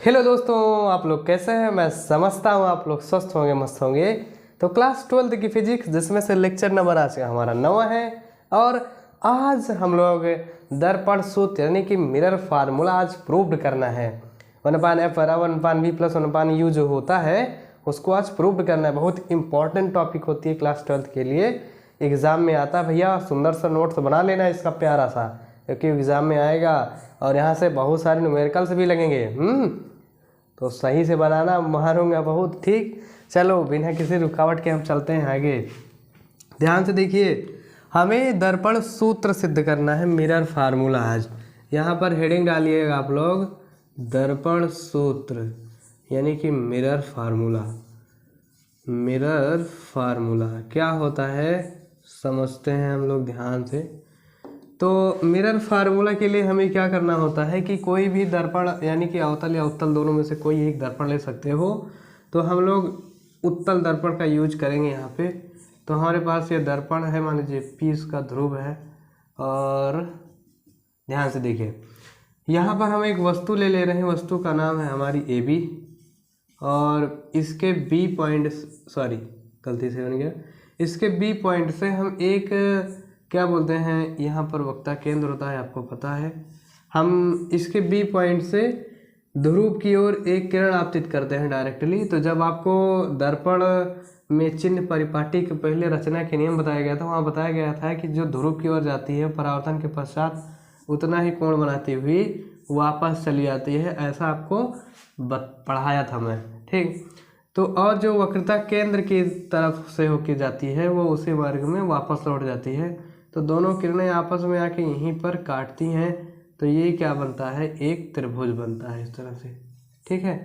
Hello दोस्तों, आप लोग कैसे हैं। मैं समझता हूँ आप लोग स्वस्थ होंगे, मस्त होंगे। तो क्लास 12th की फिजिक्स, जिसमें से लेक्चर नंबर आज का हमारा 9 है। और आज हम लोग दर्पण सूत्र यानी कि मिरर फार्मूला आज प्रूव्ड करना है। 1/f बराबर 1/v प्लस 1/u जो होता है उसको आज प्रूव्ड करना है। बहुत इंपॉर्टेंट टॉपिक होती है क्लास 12th के लिए, एग्ज़ाम में आता है। भैया सुंदर सा नोट्स बना लेना इसका प्यारा सा, क्योंकि एग्ज़ाम में आएगा और यहाँ से बहुत सारे न्यूमेरिकल्स भी लगेंगे। तो सही से बनाना, मारूंगा बहुत। ठीक, चलो बिना किसी रुकावट के हम चलते हैं आगे। ध्यान से देखिए, हमें दर्पण सूत्र सिद्ध करना है, मिरर फार्मूला। आज यहाँ पर हेडिंग डालिएगा आप लोग, दर्पण सूत्र यानी कि मिरर फार्मूला। मिरर फार्मूला क्या होता है समझते हैं हम लोग ध्यान से। तो मिरर फार्मूला के लिए हमें क्या करना होता है कि कोई भी दर्पण यानी कि अवतल या उत्तल दोनों में से कोई एक दर्पण ले सकते हो। तो हम लोग उत्तल दर्पण का यूज करेंगे यहाँ पे। तो हमारे पास ये दर्पण है, मान लीजिए P इसका ध्रुव है। और ध्यान से देखिए, यहाँ पर हम एक वस्तु ले रहे हैं, वस्तु का नाम है हमारी AB। और इसके B पॉइंट, सॉरी गलती से बन गया, इसके B पॉइंट से हम एक क्या बोलते हैं, यहाँ पर वक्ता केंद्र होता है, आपको पता है। हम इसके B पॉइंट से ध्रुव की ओर एक किरण आपतित करते हैं डायरेक्टली। तो जब आपको दर्पण में चिन्ह परिपाटी के पहले रचना के नियम बताया गया था, वहाँ बताया गया था कि जो ध्रुव की ओर जाती है परावर्तन के पश्चात उतना ही कोण बनाती हुई वापस चली जाती है। ऐसा आपको पढ़ाया था मैं, ठीक। तो और जो वक्रता केंद्र की तरफ से होके जाती है वो उसी मार्ग में वापस लौट जाती है। तो दोनों किरणें आपस में आके यहीं पर काटती हैं। तो ये क्या बनता है, एक त्रिभुज बनता है इस तरह से, ठीक है।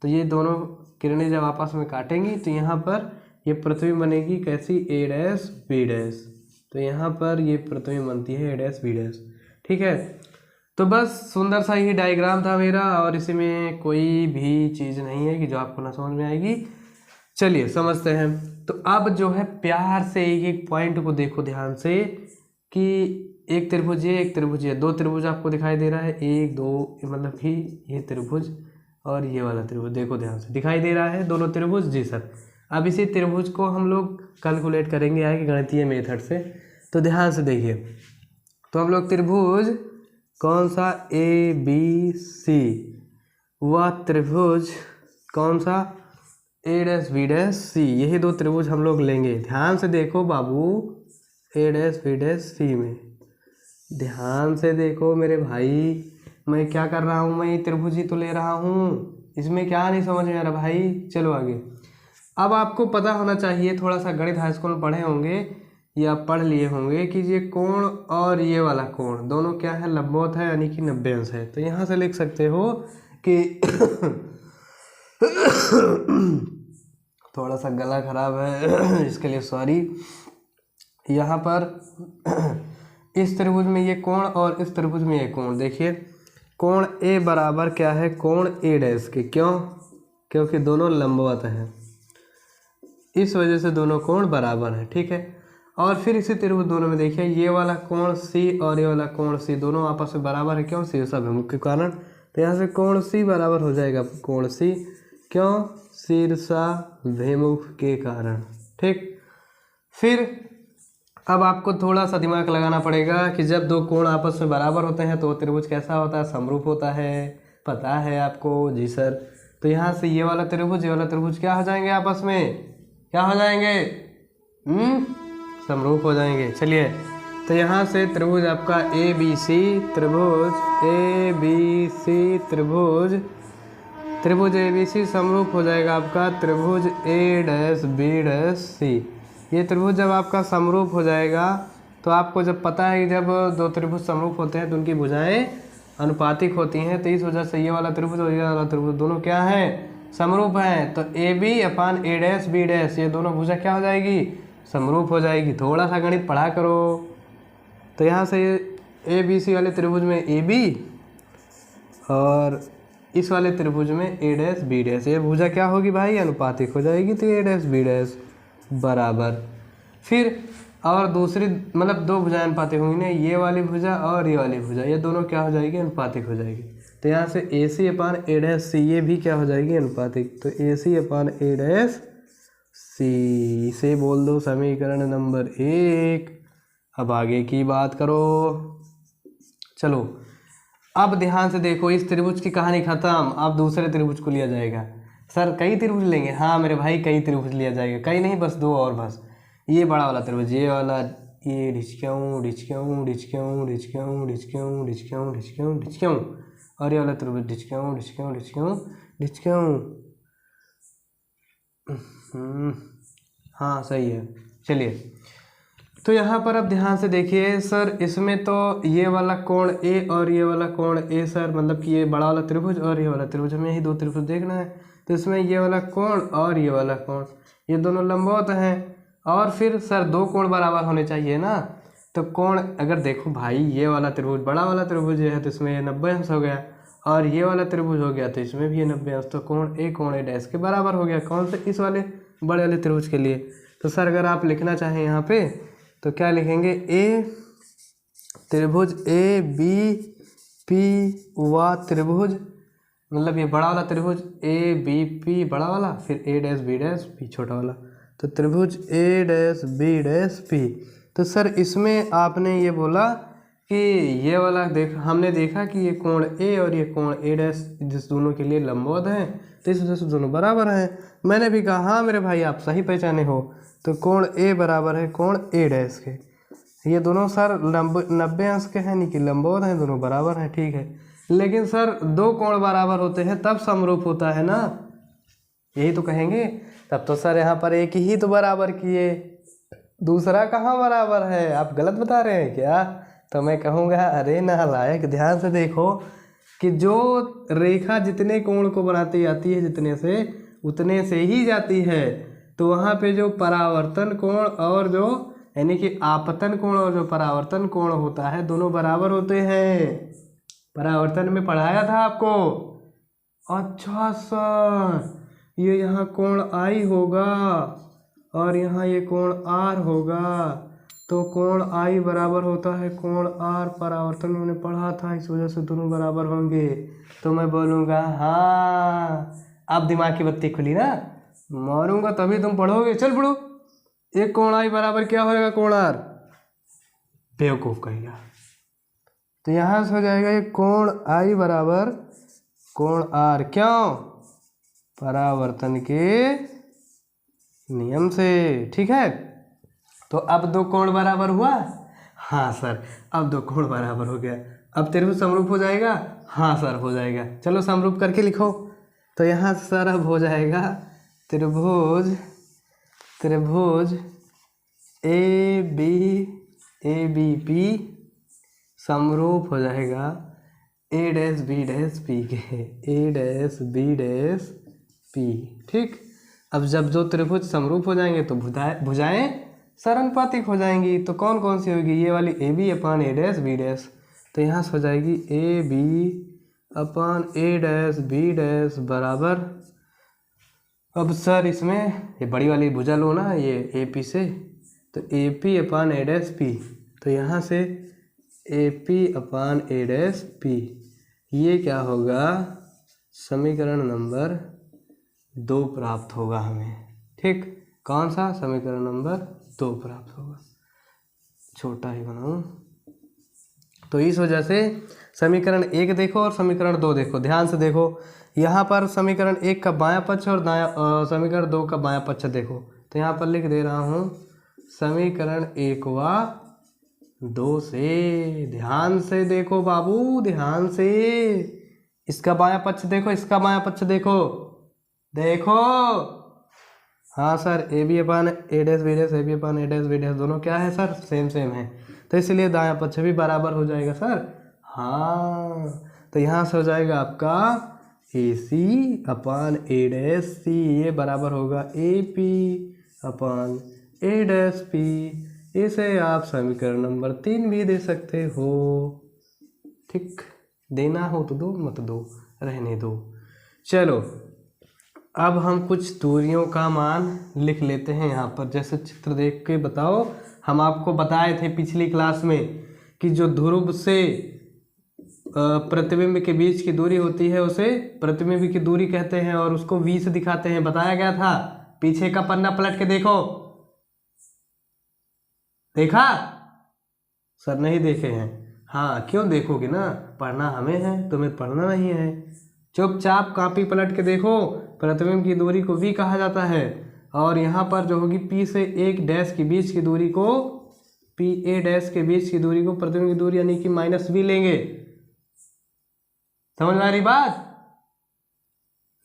तो ये दोनों किरणें जब आपस में काटेंगी तो यहाँ पर ये पृथ्वी बनेगी कैसी, A डैश B डैश। तो यहाँ पर ये पृथ्वी बनती है A डैश B डैश, ठीक है। तो बस सुंदर सा ही डायग्राम था मेरा, और इसी में कोई भी चीज़ नहीं है कि जो आपको ना समझ में आएगी। चलिए समझते हैं। तो अब जो है प्यार से एक एक पॉइंट को देखो ध्यान से कि एक त्रिभुज ये, एक त्रिभुज ये, दो त्रिभुज आपको दिखाई दे रहा है, 1 2, मतलब कि ये त्रिभुज और ये वाला त्रिभुज, देखो ध्यान से दिखाई दे रहा है दोनों त्रिभुज। जी सर। अब इसी त्रिभुज को हम लोग कैलकुलेट करेंगे आगे गणितीय मेथड से। तो ध्यान से देखिए, तो हम लोग त्रिभुज कौन सा, ABC, वह त्रिभुज कौन सा, A dash B dash C, यही दो त्रिभुज हम लोग लेंगे। ध्यान से देखो बाबू, A dash B dash C में ध्यान से देखो मेरे भाई, मैं क्या कर रहा हूँ, मैं ये त्रिभुज ही तो ले रहा हूँ। इसमें क्या नहीं समझ में आ रहा भाई। चलो आगे। अब आपको पता होना चाहिए, थोड़ा सा गणित हाई स्कूल में पढ़े होंगे या पढ़ लिए होंगे कि ये कोण और ये वाला कोण दोनों क्या है, लंबवत है यानी कि 90 अंश है। तो यहाँ से लिख सकते हो कि थोड़ा सा गला खराब है इसके लिए सॉरी। यहाँ पर इस त्रिभुज में ये कोण और इस त्रिभुज में ये कोण, देखिए कोण A बराबर क्या है, कोण A डैश के। क्यों? क्योंकि दोनों लंबवत हैं, इस वजह से दोनों कोण बराबर है, ठीक है। और फिर इसी त्रिभुज दोनों में देखिए, ये वाला कोण C और ये वाला कोण C दोनों आपस में बराबर है। क्यों? शीर्षाभिमुख के कारण। तो यहाँ से कोण C बराबर हो जाएगा कोण C, क्यों, शीर्षाभिमुख के कारण, ठीक। फिर अब आपको थोड़ा सा दिमाग लगाना पड़ेगा कि जब दो कोण आपस में बराबर होते हैं तो त्रिभुज कैसा होता है, समरूप होता है। पता है आपको? जी सर। तो यहाँ से ये वाला त्रिभुज, ये वाला त्रिभुज क्या हो जाएंगे आपस में, क्या हो जाएंगे, समरूप हो जाएंगे। चलिए, तो यहाँ से त्रिभुज आपका ABC त्रिभुज, ABC त्रिभुज, त्रिभुज ABC समरूप हो जाएगा आपका त्रिभुज A dash B dash C। ये त्रिभुज जब आपका समरूप हो जाएगा तो आपको जब पता है कि जब दो त्रिभुज समरूप होते हैं तो उनकी भुजाएं अनुपातिक होती हैं। तो इस वजह से ये वाला त्रिभुज और ये वाला त्रिभुज दोनों क्या हैं, समरूप हैं। तो AB upon A dash B dash, ये दोनों भुजा क्या हो जाएगी, समरूप हो जाएगी। थोड़ा सा गणित पढ़ा करो। तो यहाँ से ABC वाले त्रिभुज में AB और इस वाले त्रिभुज में A डैश B डैश, ये भुजा क्या होगी भाई, अनुपातिक हो जाएगी। तो A डैश B डैश बराबर, फिर और दूसरी मतलब दो भुजाएं अनुपातिक होंगी ना, ये वाली भुजा और ये वाली भुजा, ये दोनों क्या हो जाएगी, अनुपातिक हो जाएगी। तो यहाँ से ए सी अपान ए डैश सी, ये भी क्या हो जाएगी अनुपातिक, तो ए सी अपान ए डैश सी, इसे बोल दो समीकरण नंबर 1। अब आगे की बात करो। चलो अब ध्यान से देखो, इस त्रिभुज की कहानी खत्म। अब दूसरे त्रिभुज को लिया जाएगा। सर कई त्रिभुज लेंगे? हाँ मेरे भाई कई त्रिभुज लिया जाएगा, कई नहीं बस 2 और बस। ये बड़ा वाला त्रिभुज, ये वाला, ये ढिचक्याऊँ ढिचक्याऊँ ढिचक्याऊँ ढिचक्याऊँ ढिचक्याऊँ ढिचक्याऊँ ढिचक्याऊँ ढिचक्याऊँ, और ये वाला त्रिभुज ढिचक्याऊँ ढिचक्याऊँ ढिचक्याऊँ ढिचक्याऊँ। हाँ सही है। चलिए तो यहाँ पर अब ध्यान से देखिए सर, इसमें तो ये वाला कोण ए और ये वाला कोण ए सर, मतलब कि ये बड़ा वाला त्रिभुज और ये वाला त्रिभुज, हमें यही 2 त्रिभुज देखना है। तो इसमें ये वाला कोण और ये वाला कोण, ये दोनों लंबवत हैं। और फिर सर 2 कोण बराबर होने चाहिए ना। तो कोण अगर देखो भाई, ये वाला त्रिभुज बड़ा वाला त्रिभुज है तो इसमें ये 90 अंश हो गया, और ये वाला त्रिभुज हो गया तो इसमें भी ये 90 अंश। तो कोण ए डैश के बराबर हो गया। कौन से? इस वाले बड़े वाले त्रिभुज के लिए। तो सर अगर आप लिखना चाहें यहाँ पे तो क्या लिखेंगे? ए त्रिभुज ए बी पी व त्रिभुज, मतलब ये बड़ा वाला त्रिभुज ए बी पी बड़ा वाला, फिर ए डैश बी डैश पी छोटा वाला, तो त्रिभुज ए डैश बी डैश पी। तो सर इसमें आपने ये बोला कि ये वाला हमने देखा कि ये कोण ए और ये कोण ए डैश जिस दोनों के लिए लंबवत हैं, तो इस वजह से दोनों बराबर हैं। मैंने भी कहा हाँ मेरे भाई आप सही पहचाने हो। तो कोण ए बराबर है कोण ए डैश के। ये दोनों सर 90 अंश के हैं, नहीं कि लंबवत हैं, दोनों बराबर हैं, ठीक है। लेकिन सर 2 कोण बराबर होते हैं तब समरूप होता है ना, यही तो कहेंगे। तब तो सर यहाँ पर एक ही तो बराबर किए, दूसरा कहाँ बराबर है? आप गलत बता रहे हैं क्या? तो मैं कहूँगा अरे नालायक, ध्यान से देखो कि जो रेखा जितने कोण को बनाती जाती है जितने से उतने से ही जाती है, तो वहाँ पे जो परावर्तन कोण और जो यानी कि आपतन कोण और जो परावर्तन कोण होता है दोनों बराबर होते हैं। परावर्तन में पढ़ाया था आपको। अच्छा सर, ये यहाँ कोण आई होगा और यहाँ ये कोण आर होगा, तो कोण आई बराबर होता है कोण आर, परावर्तन मैंने पढ़ा था, इस वजह से दोनों बराबर होंगे। तो मैं बोलूँगा हाँ। अब दिमाग की बत्ती खुली ना, मारूंगा तभी तुम पढ़ोगे। चल पढ़ो। एक कोण आई बराबर क्या होएगा? कोण आर। बेवकूफ़ कहेगा। तो यहाँ से हो जाएगा ये कोण आई बराबर कोण आर, क्यों? परावर्तन के नियम से, ठीक है। तो अब 2 कोण बराबर हुआ? हाँ सर, अब 2 कोण बराबर हो गया। अब त्रिभुज समरूप हो जाएगा? हाँ सर हो जाएगा। चलो समरूप करके लिखो। तो यहाँ सर अब हो जाएगा त्रिभुज ए बी पी समरूप हो जाएगा ए डैश बी डैश पी के, ए डैश बी डैश पी, ठीक। अब जब 2 त्रिभुज समरूप हो जाएंगे तो भुजाएं समानुपातिक हो जाएंगी। तो कौन कौन सी होगी? ये वाली A B upon A dash B dash, तो यहाँ से हो जाएगी A B upon A dash B dash बराबर, अब सर इसमें ये बड़ी वाली भुजा लो ना ये ए पी से, तो A P upon A dash P, तो यहाँ से A P upon A dash P, ये क्या होगा? समीकरण नंबर 2 प्राप्त होगा हमें, ठीक। कौन सा? समीकरण नंबर 2 प्राप्त होगा। छोटा ही बनाऊँ तो इस वजह से समीकरण 1 देखो और समीकरण 2 देखो, ध्यान से देखो। यहाँ पर समीकरण 1 का बायां पक्ष और समीकरण 2 का बायां पक्ष देखो। तो यहाँ पर लिख दे रहा हूँ समीकरण 1 व 2 से। ध्यान से देखो बाबू, ध्यान से। इसका बायां पक्ष देखो, इसका बायां पक्ष देखो, देखो। हाँ sir, A B upon A dash B dash, A B upon A dash B dash दोनों क्या है सर? सेम सेम है, तो इसलिए दायां पक्ष भी बराबर हो जाएगा सर। हाँ, तो यहाँ से हो जाएगा आपका ए सी अपान ए डैश सी, ये बराबर होगा A P upon A dash P. इसे आप समीकरण नंबर 3 भी दे सकते हो, ठीक। देना हो तो दो, मत दो, रहने दो। चलो अब हम कुछ दूरियों का मान लिख लेते हैं यहाँ पर। जैसे चित्र देख के बताओ, हम आपको बताए थे पिछली क्लास में कि जो ध्रुव से प्रतिबिंब के बीच की दूरी होती है उसे प्रतिबिंब की दूरी कहते हैं और उसको v से दिखाते हैं, बताया गया था। पीछे का पन्ना पलट के देखो, देखा? सर नहीं देखे हैं। हाँ क्यों देखोगे ना, पढ़ना हमें है, तुम्हें पढ़ना नहीं है। चुपचाप कॉपी पलट के देखो। प्रतिबिंब की दूरी को v कहा जाता है और यहाँ पर जो होगी p से एक डैश के बीच की दूरी को pa डैश के बीच की दूरी को प्रतिबिंब की दूरी यानी कि -v लेंगे। समझ में आ रही बात?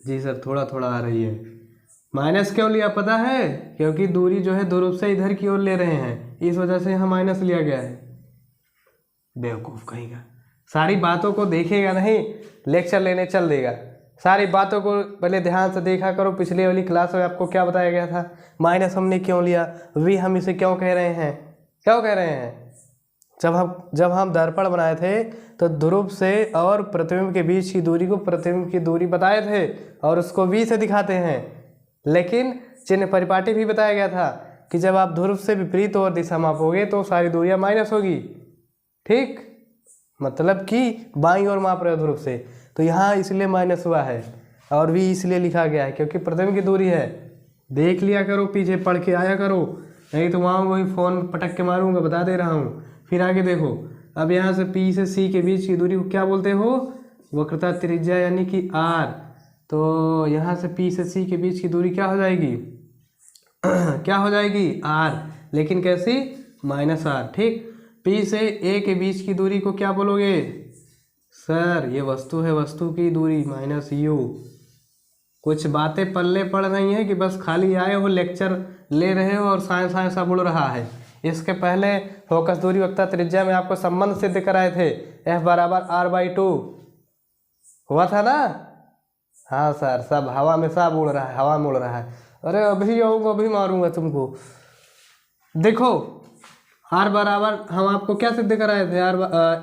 जी सर थोड़ा थोड़ा आ रही है। माइनस क्यों लिया पता है? क्योंकि दूरी जो है ध्रुव से इधर की ओर ले रहे हैं, इस वजह से यहाँ माइनस लिया गया है। बेवकूफ़ कहीं का, सारी बातों को देखेगा नहीं, लेक्चर लेने चल देगा। सारी बातों को पहले ध्यान से देखा करो। पिछले वाली क्लास में आपको क्या बताया गया था? माइनस हमने क्यों लिया, वी हम इसे क्यों कह रहे हैं, क्यों कह रहे हैं? जब हम दर्पण बनाए थे तो ध्रुव से और प्रतिबिंब के बीच की दूरी को प्रतिबिंब की दूरी बताए थे और उसको v से दिखाते हैं। लेकिन चिन्ह परिपाटी भी बताया गया था कि जब आप ध्रुव से विपरीत और दिशा मापोगे तो सारी दूरियां माइनस होगी। ठीक, मतलब कि बाईं ओर माप रहे हो ध्रुव से, तो यहाँ इसलिए माइनस हुआ है और v इसलिए लिखा गया है क्योंकि प्रतिबिंब की दूरी है। देख लिया करो, पीछे पढ़ के आया करो, नहीं तो वहाँ वही फ़ोन पटक के मारूंगा, बता दे रहा हूँ। फिर आगे देखो, अब यहाँ से P से C के बीच की दूरी को क्या बोलते हो? वक्रता त्रिज्या यानी कि R। तो यहाँ से P से C के बीच की दूरी क्या हो जाएगी? क्या हो जाएगी? R। लेकिन कैसी? -R। ठीक, P से A के बीच की दूरी को क्या बोलोगे? सर ये वस्तु है, वस्तु की दूरी -u। कुछ बातें पल्ले पड़ रही हैं कि बस खाली आए हो, लेक्चर ले रहे हो और साइंस साइंस सा उड़ रहा है। इसके पहले फोकस दूरी वक्रता त्रिज्या में आपको संबंध सिद्ध कराए थे, F = R/2 हुआ था ना? हाँ सर, सब हवा में सब उड़ रहा है, हवा में उड़ रहा है। अरे अभी आऊँगा, अभी मारूंगा तुमको। देखो R बराबर हम आपको क्या सिद्ध कराए थे?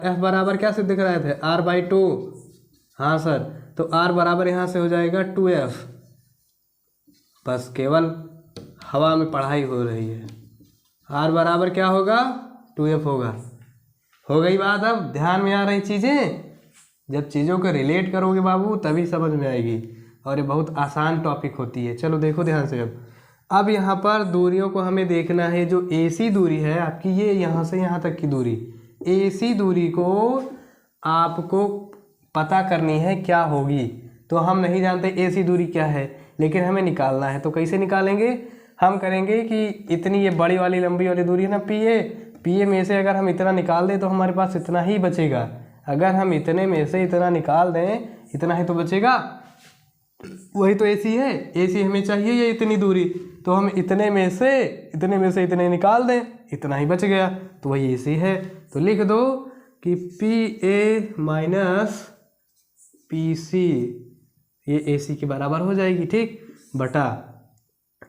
F बराबर क्या सिद्ध कराए थे? R/2। हाँ सर, तो R बराबर यहाँ से हो जाएगा 2F। बस केवल हवा में पढ़ाई हो रही है। R बराबर क्या होगा? 2F होगा। हो गई बात? अब ध्यान में आ रही चीज़ें? जब चीज़ों को रिलेट करोगे बाबू तभी समझ में आएगी, और ये बहुत आसान टॉपिक होती है। चलो देखो ध्यान से। अब यहाँ पर दूरियों को हमें देखना है। जो AC दूरी है आपकी, ये यहाँ से यहाँ तक की दूरी, AC दूरी को आपको पता करनी है क्या होगी। तो हम नहीं जानते AC दूरी क्या है, लेकिन हमें निकालना है। तो कैसे निकालेंगे? हम करेंगे कि इतनी ये बड़ी वाली लंबी वाली दूरी है ना PA में से अगर हम इतना निकाल दें तो हमारे पास इतना ही बचेगा। अगर हम इतने में से इतना निकाल दें, इतना ही तो बचेगा। वही तो AC है, AC हमें चाहिए ये इतनी दूरी, तो हम इतने में से इतने निकाल दें, इतना ही बच गया, तो वही AC है। तो लिख दो कि PA - PC ये AC के बराबर हो जाएगी। ठीक, बटा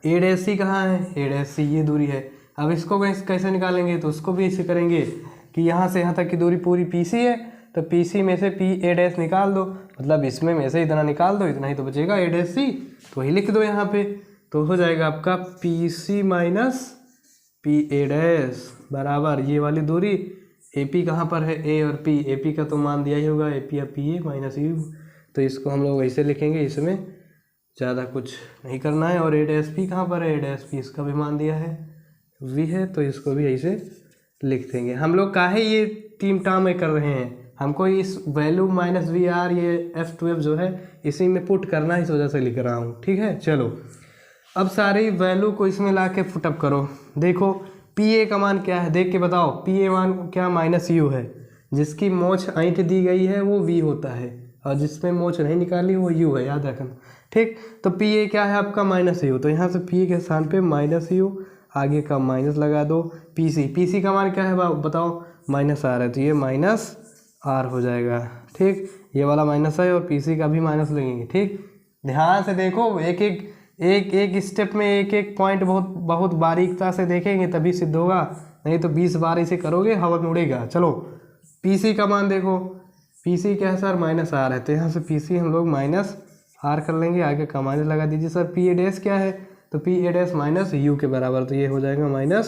A' कहाँ है? A' ये दूरी है। अब इसको कैसे निकालेंगे? तो उसको भी ऐसे करेंगे कि यहाँ से यहाँ तक की दूरी पूरी PC है, तो PC में से PA' निकाल दो, मतलब इसमें में से इतना निकाल दो, इतना ही तो बचेगा A', तो वही लिख दो यहाँ पे। तो हो जाएगा आपका PC - PA' बराबर ये वाली दूरी। AP कहाँ पर है? A और P। AP का तो मान दिया ही होगा, AP या PA - U। तो इसको हम लोग ऐसे लिखेंगे, इसमें ज़्यादा कुछ नहीं करना है। और A' कहाँ पर है? A' इसका भी मान दिया है, V है, तो इसको भी ऐसे लिख देंगे। हम लोग काहे ये तीन टर्म में कर रहे हैं? हमको इस वैल्यू -VR ये F12 जो है इसी में पुट करना है, इस वजह से लिख रहा हूँ। ठीक है, चलो अब सारी वैल्यू को इसमें ला के पुटअप करो। देखो PA का मान क्या है, देख के बताओ। PA मान क्या? -U है। जिसकी मोछ ऐंठ दी गई है वो V होता है, और जिसमें मोछ नहीं निकाली वो U है, याद रखना। ठीक, तो PA क्या है आपका? -U। तो यहाँ से PA के स्थान पे -U, आगे का माइनस लगा दो। PC का मान क्या है बताओ? -R है, तो ये -R हो जाएगा। ठीक, ये वाला माइनस है और PC का भी माइनस लगेंगे। ठीक, ध्यान से देखो, एक स्टेप में एक पॉइंट बहुत बारीकता से देखेंगे तभी सिद्ध होगा, नहीं तो 20 बार इसे करोगे हवा में उड़ेगा। चलो PC का मान देखो। PC क्या है सर? -R है, तो यहाँ से PC हम लोग -R कर लेंगे, आगे का माइनस लगा दीजिए। सर PA' क्या है? तो PA' - U के बराबर, तो ये हो जाएगा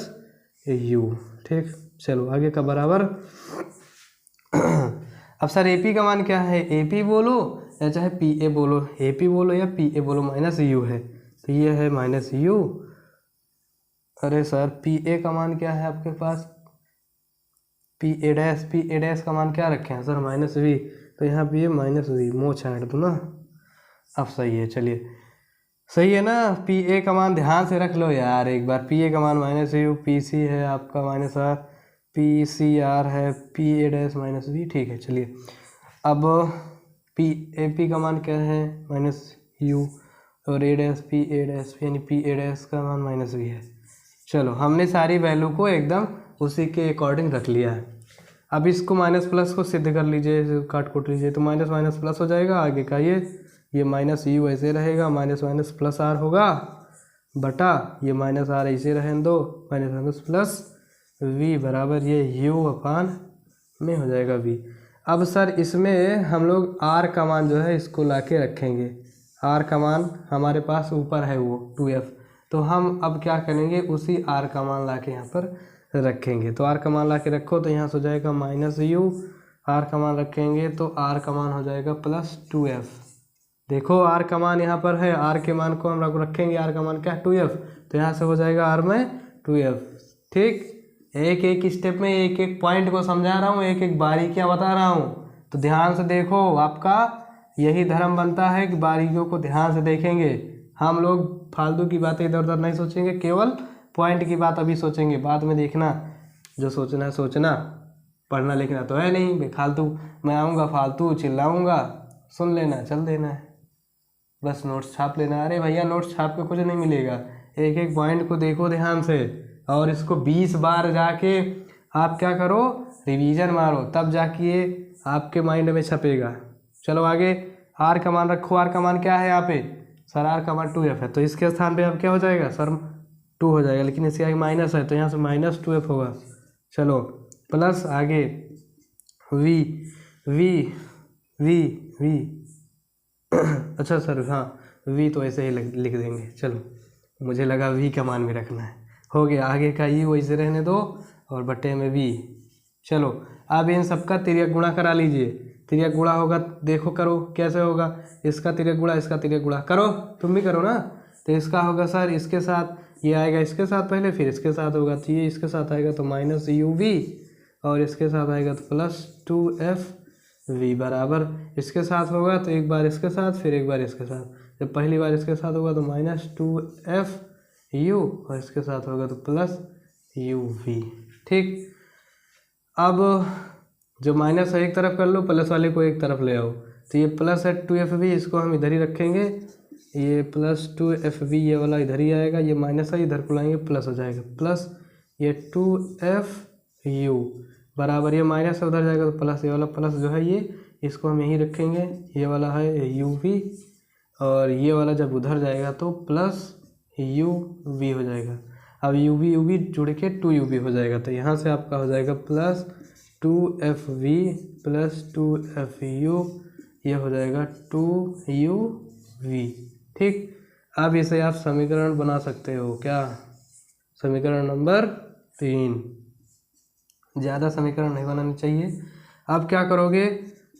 -U। ठीक, चलो आगे का बराबर। अब सर AP का मान क्या है, AP बोलो या चाहे PA बोलो, AP बोलो या PA बोलो, माइनस U है, तो ये है माइनस U। अरे सर PA का मान क्या है आपके पास, PA डैश का मान क्या रखे हैं सर, माइनस V, तो यहाँ पे ये माइनस V मोह छाँट दूँ ना। अब सही है, चलिए सही है ना। PA का मान ध्यान से रख लो यार एक बार, PA का मान माइनस U, PC है आपका माइनस R, PCR है, PA डैश माइनस V, ठीक है। चलिए अब AP का मान क्या है, माइनस U, और A डैश PA डैश यानी PA डैश का मान माइनस V है। चलो हमने सारी वैल्यू को एकदम उसी के अकॉर्डिंग रख लिया है। अब इसको माइनस प्लस को सिद्ध कर लीजिए, काट कोट लीजिए, तो माइनस माइनस प्लस हो जाएगा, आगे का ये माइनस U ऐसे रहेगा, माइनस माइनस प्लस R होगा बटा ये माइनस R ऐसे रहें दो, माइनस माइनस प्लस V बराबर ये U अपान में हो जाएगा V। अब सर इसमें हम लोग R का मान जो है इसको ला के रखेंगे, R का मान हमारे पास ऊपर है वो 2F, तो हम अब क्या करेंगे उसी R का मान ला के यहाँ पर रखेंगे। तो R का मान ला के रखो तो यहाँ से हो जाएगा माइनस U, R का मान रखेंगे तो R का मान हो जाएगा प्लस 2F। देखो R का मान यहाँ पर है, R के मान को हम लोग रखेंगे, R का मान क्या है 2F, तो यहाँ से हो जाएगा R में 2F। ठीक, एक एक स्टेप में एक एक पॉइंट को समझा रहा हूँ, एक एक बारीकियाँ बता रहा हूँ, तो ध्यान से देखो। आपका यही धर्म बनता है कि बारीकियों को ध्यान से देखेंगे। हम लोग फालतू की बातें इधर उधर नहीं सोचेंगे, केवल पॉइंट की बात अभी सोचेंगे, बाद में देखना जो सोचना है सोचना, पढ़ना लिखना तो है नहीं बेफालतू। मैं आऊँगा फालतू चिल्लाऊँगा, सुन लेना चल देना है, बस नोट्स छाप लेना। अरे भैया नोट्स छाप के कुछ नहीं मिलेगा, एक एक पॉइंट को देखो ध्यान से, और इसको 20 बार जाके आप क्या करो, रिवीजन मारो, तब जाके ये आपके माइंड में छपेगा। चलो आगे, R का मान रखो, R का मान क्या है यहाँ पे सर, R का मान 2F है, तो इसके स्थान पे अब क्या हो जाएगा सर 2 हो जाएगा, लेकिन इसके आगे माइनस है तो यहाँ से माइनस 2F होगा। चलो प्लस आगे V V V V अच्छा सर हाँ V तो ऐसे ही लिख देंगे, चलो मुझे लगा V का मान भी रखना है। हो गया, आगे का U वैसे रहने दो और बट्टे में V। चलो अब इन सबका तिर्यक गुणा करा लीजिए, तिर्यक गुणा होगा, देखो करो कैसे होगा, इसका तिर्यक गुणा इसका तिर्यक गुणा करो, तुम भी करो ना। तो इसका होगा सर इसके साथ, ये आएगा इसके साथ पहले, फिर इसके साथ होगा, तो ये इसके साथ आएगा तो माइनस UV, और इसके साथ आएगा तो प्लस 2FV बराबर, इसके साथ होगा तो एक बार इसके साथ फिर एक बार इसके साथ, जब पहली बार इसके साथ होगा तो माइनस 2FU, और इसके साथ होगा तो प्लस UV। ठीक, अब जो माइनस है एक तरफ कर लो, प्लस वाले को एक तरफ ले आओ, तो ये प्लस है 2FV, इसको हम इधर ही रखेंगे, ये प्लस 2FV ये वाला इधर ही आएगा, ये माइनस है इधर को लाएंगे प्लस हो जाएगा, प्लस ये 2FU बराबर, ये माइनस उधर जाएगा तो प्लस, ये वाला प्लस जो है ये इसको हम यहीं रखेंगे, ये वाला है UV, और ये वाला जब उधर जाएगा तो प्लस UV हो जाएगा। अब UV UV जुड़ के 2UV हो जाएगा, तो यहाँ से आपका हो जाएगा प्लस 2FV प्लस 2FU, ये हो जाएगा 2UV। ठीक, अब इसे आप समीकरण बना सकते हो, क्या समीकरण नंबर 3, ज़्यादा समीकरण नहीं बनानी चाहिए। अब क्या करोगे,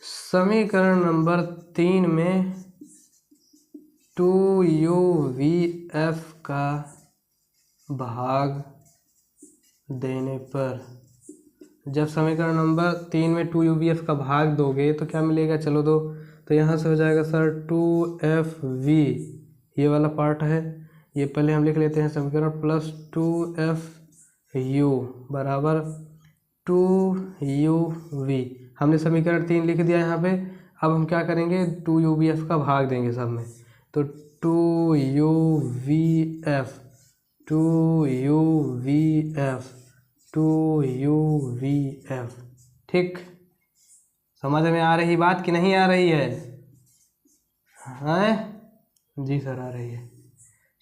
समीकरण नंबर 3 में 2UVF का भाग देने पर, जब समीकरण नंबर 3 में 2UVF का भाग दोगे तो क्या मिलेगा, चलो दो, तो यहाँ से हो जाएगा सर 2FV, ये वाला पार्ट है, ये पहले हम लिख लेते हैं समीकरण, प्लस 2FU बराबर 2UV। हमने समीकरण 3 लिख दिया यहाँ पे। अब हम क्या करेंगे, 2UVF का भाग देंगे सब में, तो 2UVF 2UVF 2UVF। ठीक, समझ में आ रही बात कि नहीं आ रही है? हैं जी सर आ रही है।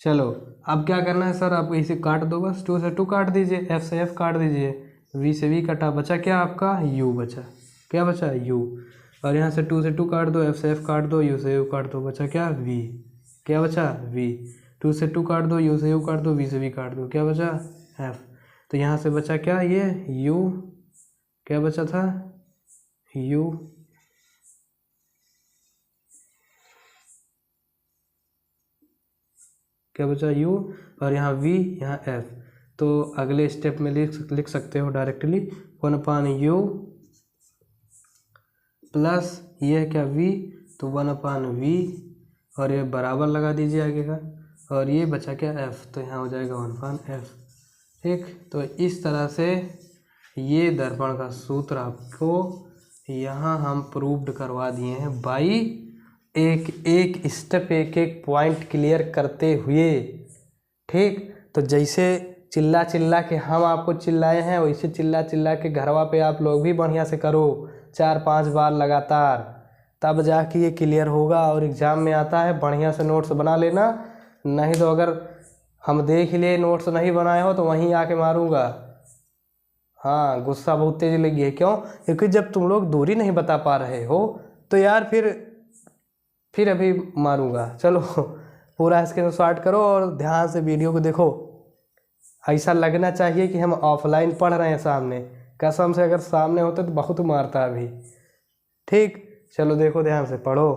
चलो अब क्या करना है सर, आपको इसे काट दो, बस 2 से 2 काट दीजिए, F से F काट दीजिए, V से V कटा, बचा क्या आपका U बचा, क्या बचा U, और यहाँ से 2 से 2 काट दो, F से F काट दो, U से U काट दो, बचा क्या V, क्या बचा V, 2 से 2 काट दो, U से U काट दो, V से V काट दो, क्या बचा F, तो यहाँ से बचा क्या ये U, क्या बचा था U क्या बचा u, और यहाँ v, यहाँ f। तो अगले स्टेप में लिख सकते हो डायरेक्टली 1/u प्लस ये क्या v, तो 1/v, और ये बराबर लगा दीजिए आगे का, और ये बचा क्या f, तो यहाँ हो जाएगा 1/f। ठीक, तो इस तरह से ये दर्पण का सूत्र आपको यहाँ हम प्रूव्ड करवा दिए हैं बाई एक एक स्टेप, एक एक पॉइंट क्लियर करते हुए। ठीक, तो जैसे चिल्ला चिल्ला के हम आपको चिल्लाए हैं, वैसे चिल्ला चिल्ला के घरवा पे आप लोग भी बढ़िया से करो 4-5 बार लगातार, तब जाके ये क्लियर होगा और एग्ज़ाम में आता है। बढ़िया से नोट्स बना लेना, नहीं तो अगर हम देख लिए नोट्स नहीं बनाए हो तो वहीं आके मारूंगा। हाँ, गुस्सा बहुत तेज लगी है। क्यों? क्योंकि जब तुम लोग दूरी नहीं बता पा रहे हो तो यार फिर अभी मारूंगा। चलो पूरा स्क्रीनशॉट करो और ध्यान से वीडियो को देखो। ऐसा लगना चाहिए कि हम ऑफलाइन पढ़ रहे हैं सामने। कसम से अगर सामने होते तो बहुत मारता अभी। ठीक, चलो देखो ध्यान से पढ़ो।